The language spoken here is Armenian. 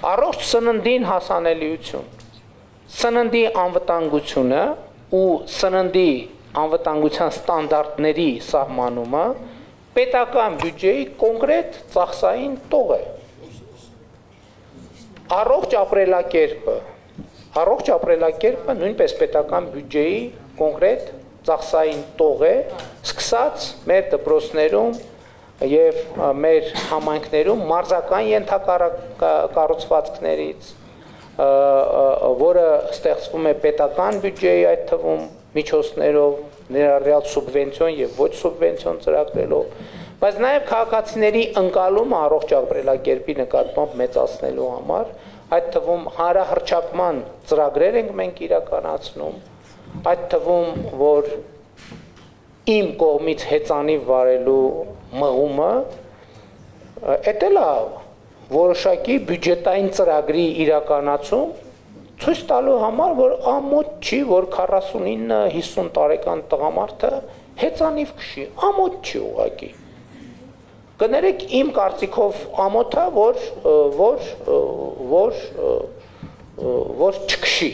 Առողջ սննդին հասանելիություն, սննդի անվտանգությունը ու սննդի անվտանգության ստանդարտների սահմանումը պետական բյուջեի կոնկրետ ծախսային տող է։ Առողջ ապրելակերպը նույնպես պետական բյուջեի կոնկրետ ծախսային տող է, սկսած մեր դպրոցներում և մեր համայնքներում մարզական ենթակառուցվածքներից, որը ստեղծվում է պետական բյուջեի այդ թվում միջոցներով, ներառյալ սուբվենցիոն և ոչ սուբվենցիոն ծրագրերով, բայց նաև քաղաքացիների ընկալումը առողջ ապրելակերպի նկատմամբ մեծացնելու համար, այդ թվում հանրահռչակման ծրագրեր ենք մենք իրականացնում, այդ թվում, որ իմ կողմից հեծանիվ վարելու մղումը, էդ էլ է որոշակի բյուջետային ծրագրի իրականացում, ցույց տալու համար, որ ամոթ չի, որ 49-50 տարեկան տղամարդը հեծանիվ քշի, ամոթ չի ուղղակի։ Կներեք իմ կարծիքով ամոթ է, որ չքշի։